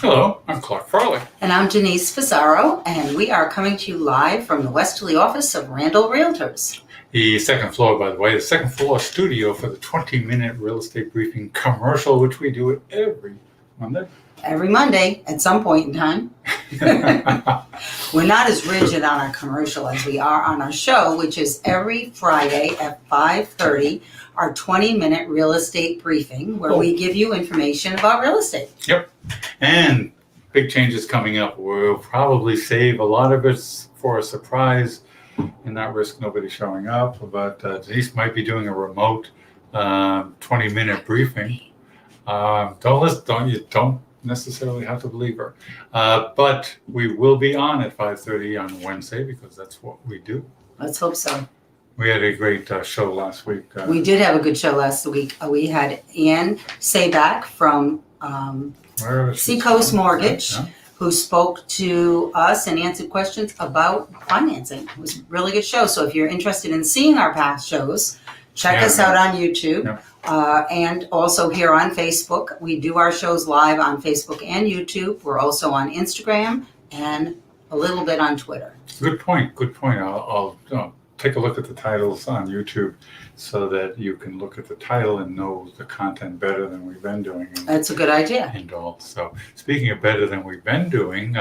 Hello, I'm Clark Farley. And I'm Denise Fazaro, and we are coming to you live from the Westerly office of Randall Realtors. The second floor, by the way, the second floor studio for the 20-minute real estate briefing commercial, which we do every Monday. Every Monday at some point in time. We're not as rigid on our commercial as we are on our show, which is every Friday at 5:30, our 20-minute real estate briefing, where we give you information about real estate. Yep. And big changes coming up. We'll probably save a lot of it for a surprise and not risk nobody showing up. But Denise might be doing a remote 20-minute briefing. Don't necessarily have to believe her. But we will be on at 5:30 on Wednesday because that's what we do. Let's hope so. We had a great show last week. We did have a good show last week. We had Ann Sayback from Seacoast Mortgage, who spoke to us and answered questions about financing. It was a really good show. So if you're interested in seeing our past shows, check us out on YouTube. And also here on Facebook. We do our shows live on Facebook and YouTube. We're also on Instagram and a little bit on Twitter. Good point. I'll take a look at the titles on YouTube so that you can look at the title and know the content better than we've been doing. That's a good idea. And all. So speaking of better than we've been doing,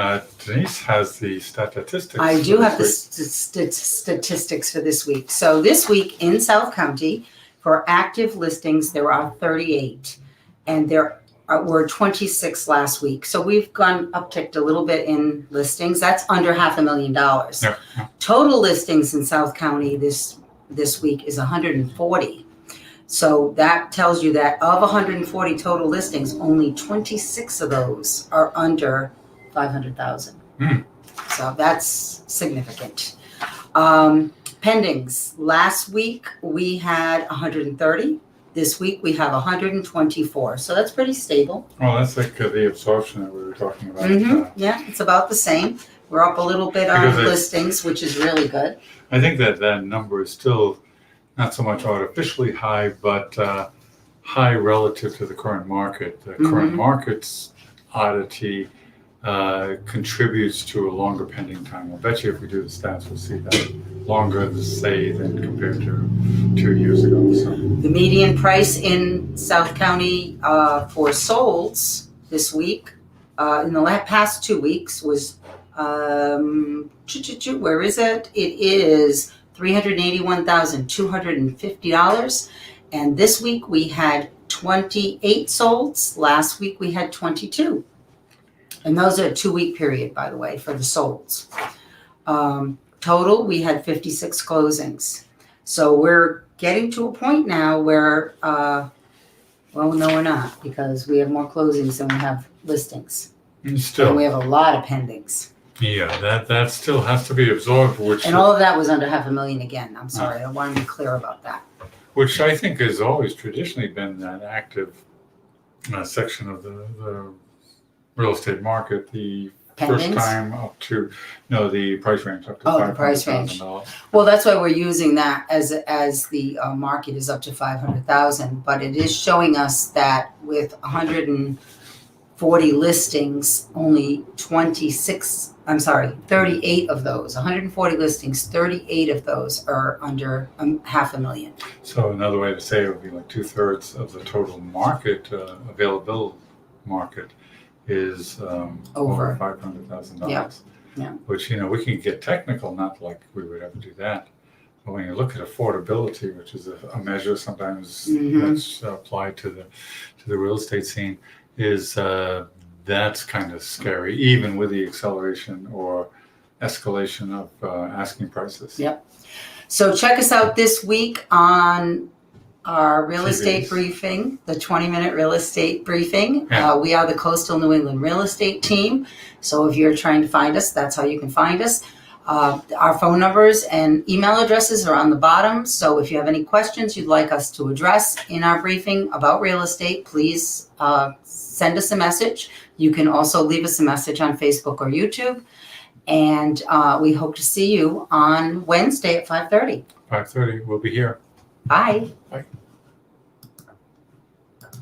Denise has the statistics. I do have the statistics for this week. So this week in South County, for active listings, there are 38, and there were 26 last week. So we've upticked a little bit in listings. That's under $500,000. Yeah. Total listings in South County this week is 140. So that tells you that of 140 total listings, only 26 of those are under 500,000. So that's significant. Pendings. Last week we had 130. This week we have 124. So that's pretty stable. Well, that's like the absorption that we were talking about. Yeah, it's about the same. We're up a little bit on listings, which is really good. I think that number is still not so much artificially high, but high relative to the current market. The current market's oddity contributes to a longer pending time. I'll bet you if we do the stats, we'll see that longer, say, than compared to 2 years ago. So the median price in South County for solds this week, in the past 2 weeks, was where is it? It is $381,250. And this week we had 28 solds. Last week we had 22. And those are a 2-week period, by the way, for the solds. Total, we had 56 closings. So we're getting to a point now where, well, no, we're not, because we have more closings than we have listings. Still, and we have a lot of pendings. Yeah, that still has to be absorbed. And all of that was under $500,000 again. I'm sorry, I want to be clear about that. Which I think has always traditionally been that active section of the real estate market. The Pendings? First time up to, the price range up to the price range. $500,000. Well, that's why we're using that as the market is up to 500,000. But it is showing us that with 140 listings, only 38 of those, 140 listings, 38 of those are under $500,000. So another way to say it would be like 2/3 of the total market, available market, is over $500,000. Yeah. Which, we can get technical, not like we would ever do that. But when you look at affordability, which is a measure sometimes that's applied to the real estate scene, is that's kind of scary, even with the acceleration or escalation of asking prices. Yep. So check us out this week on our real estate briefing, the 20-minute real estate briefing. Yeah. We are the Coastal New England Real Estate Team. So if you're trying to find us, that's how you can find us. Our phone numbers and email addresses are on the bottom. So if you have any questions you'd like us to address in our briefing about real estate, please send us a message. You can also leave us a message on Facebook or YouTube. And we hope to see you on Wednesday at 5:30. 5:30, we'll be here. Bye. Bye.